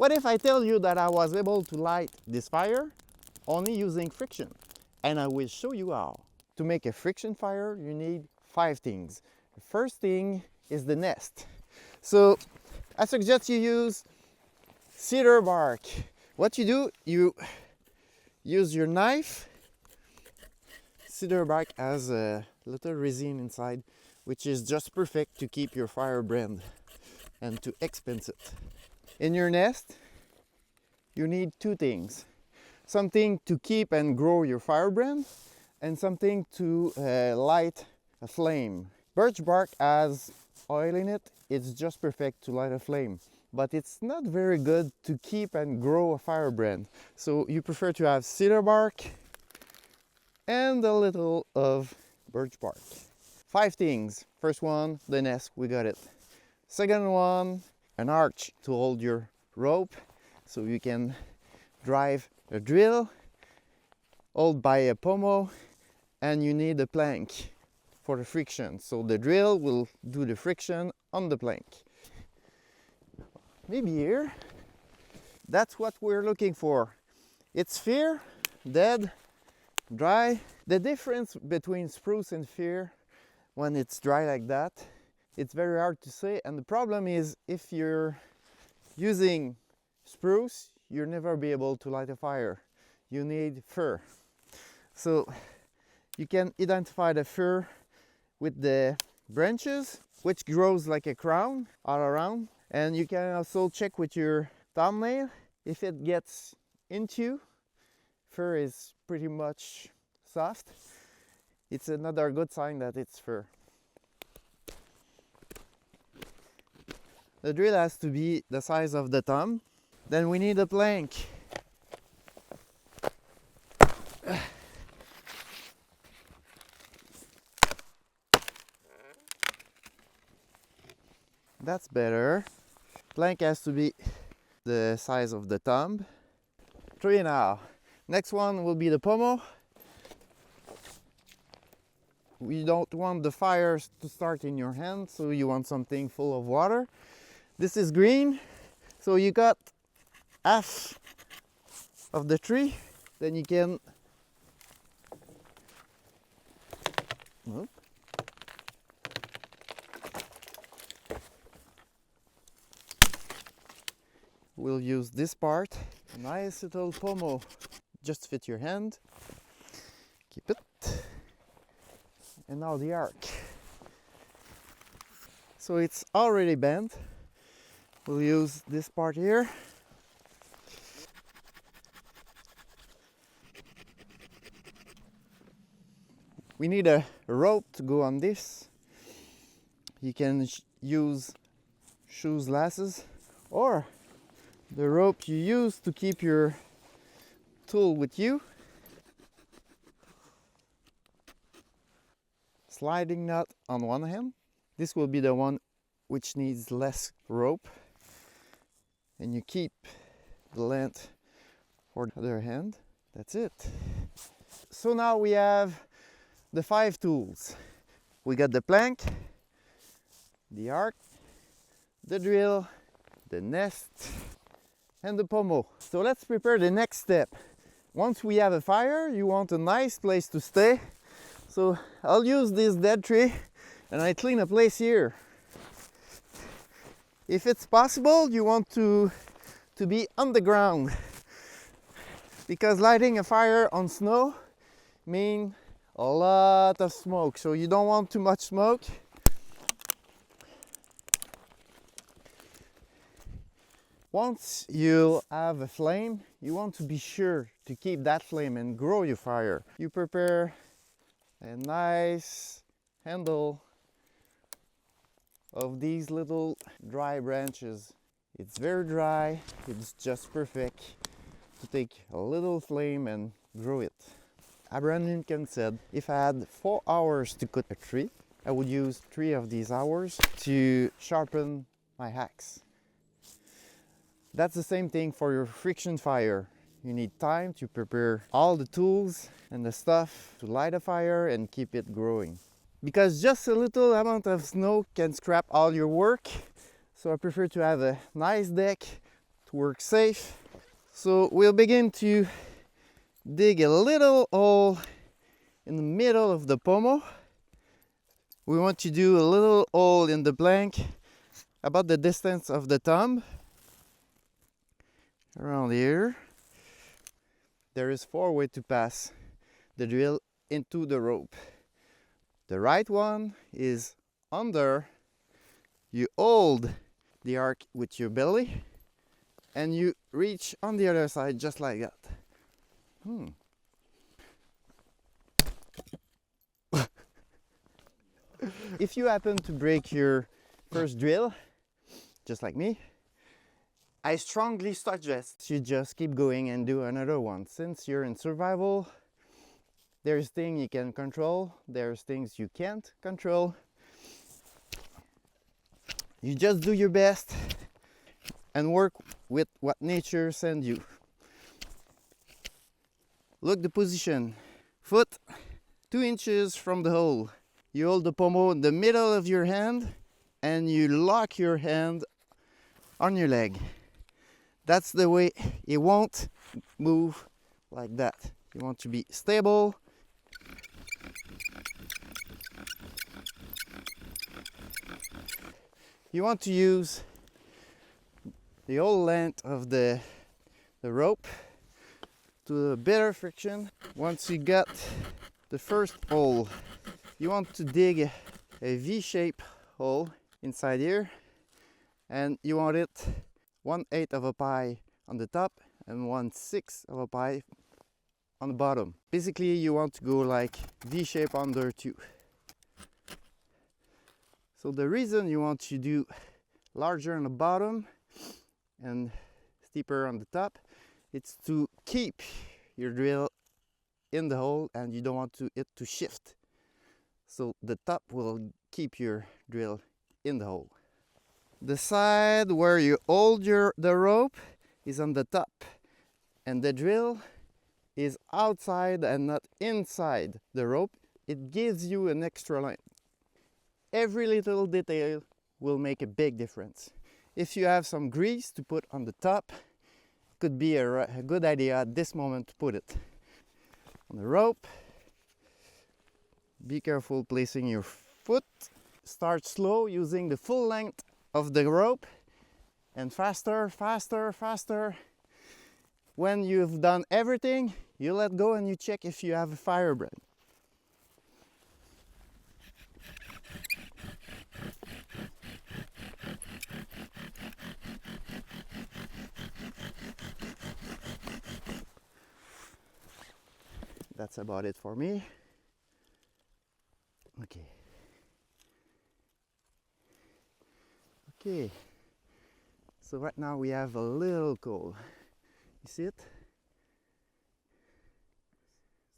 What if I tell you that I was able to light this fire only using friction? And I will show you how. To make a friction fire, you need 5 things. The first thing is the nest. So I suggest you use cedar bark. What you do, you use your knife. Cedar bark has a little resin inside, which is just perfect to keep your firebrand and to expense it. In your nest, you need 2 things. Something to keep and grow your firebrand, and something to light a flame. Birch bark has oil in it. It's just perfect to light a flame, but it's not very good to keep and grow a firebrand. So you prefer to have cedar bark and a little of birch bark. 5 things. First one, the nest, we got it. Second one, an arch to hold your rope so you can drive a drill, hold by a pommel, and you need a plank for the friction. So the drill will do the friction on the plank. Maybe here. That's what we're looking for. It's fir, dead, dry. The difference between spruce and fir, when it's dry like that, it's very hard to say. And the problem is, if you're using spruce, you'll never be able to light a fire. You need fir. So you can identify the fir with the branches, which grows like a crown all around. And you can also check with your thumbnail if it gets into. Fir is pretty much soft. It's another good sign that it's fir. The drill has to be the size of the thumb. Then we need a plank. That's better. Plank has to be the size of the thumb. 3 now. Next one will be the pommel. We don't want the fire to start in your hand, so you want something full of water. This is green, so you got half of the tree, then you can we'll use this part. Nice little pommel, just fit your hand, keep it, and now the arc. So it's already bent. We'll use this part here. We need a rope to go on this. You can use shoes laces or the rope you use to keep your tool with you. Sliding knot on one hand. This will be the one which needs less rope. And you keep the length for the other hand. That's it. So now we have the 5 tools. We got the plank, the arc, the drill, the nest, and the pommel. So let's prepare the next step. Once we have a fire, you want a nice place to stay. So I'll use this dead tree and I clean a place here. If it's possible, you want to be on the ground, because lighting a fire on snow means a lot of smoke, so you don't want too much smoke. Once you have a flame, you want to be sure to keep that flame and grow your fire. You prepare a nice handle of these little dry branches. It's very dry, it's just perfect to take a little flame and grow it. Abraham Lincoln said, if I had 4 hours to cut a tree, I would use 3 of these hours to sharpen my axe. That's the same thing for your friction fire. You need time to prepare all the tools and the stuff to light a fire and keep it growing. Because just a little amount of snow can scrap all your work, so I prefer to have a nice deck to work safe. So we'll begin to dig a little hole in the middle of the pommel. We want to do a little hole in the blank about the distance of the thumb. Around here. There is 4 ways to pass the drill into the rope. The right one is under. You hold the arc with your belly and you reach on the other side just like that. If you happen to break your first drill, just like me, I strongly suggest you just keep going and do another one. Since you're in survival, there's things you can control, there's things you can't control. You just do your best and work with what nature sends you. Look the position. Foot 2 inches from the hole. You hold the pommel in the middle of your hand and you lock your hand on your leg. That's the way it won't move like that. You want to be stable. You want to use the whole length of the rope to a better friction. Once you got the first hole, you want to dig a V-shaped hole inside here, and you want it 1/8 of a pie on the top and 1/6 of a pie on the bottom. Basically, you want to go like V-shape under too. So the reason you want to do larger on the bottom and steeper on the top, it's to keep your drill in the hole and you don't want it to shift. So the top will keep your drill in the hole. The side where you hold the rope is on the top and the drill is outside and not inside the rope. It gives you an extra length. Every little detail will make a big difference. If you have some grease to put on the top, it could be a good idea at this moment to put it on the rope. Be careful placing your foot. Start slow using the full length of the rope and faster, faster, faster. When you've done everything, you let go and you check if you have a fireboard. That's about it for me. Okay. Okay. So right now we have a little coal. You see it?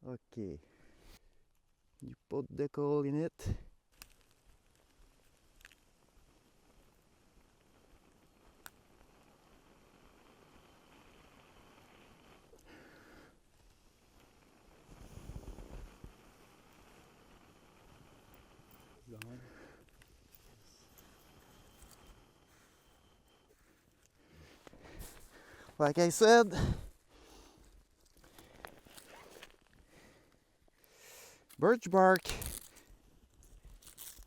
Okay. You put the coal in it. Like I said, birch bark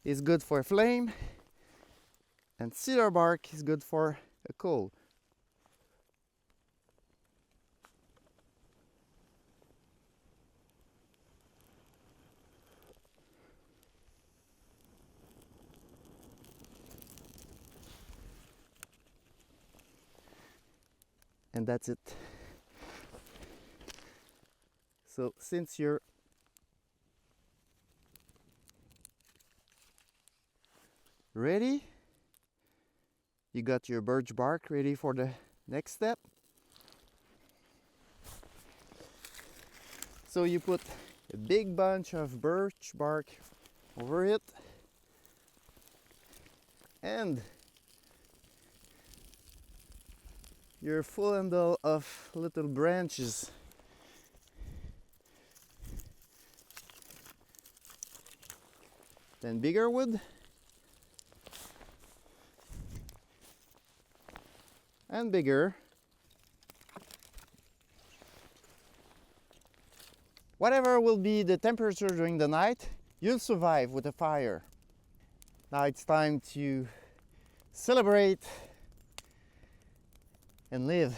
is good for a flame and cedar bark is good for a coal. And that's it. So since you're ready, you got your birch bark ready for the next step. So you put a big bunch of birch bark over it and your full handle of little branches. Then bigger wood and bigger Whatever will be the temperature during the night, you'll survive with a fire. Now it's time to celebrate and live.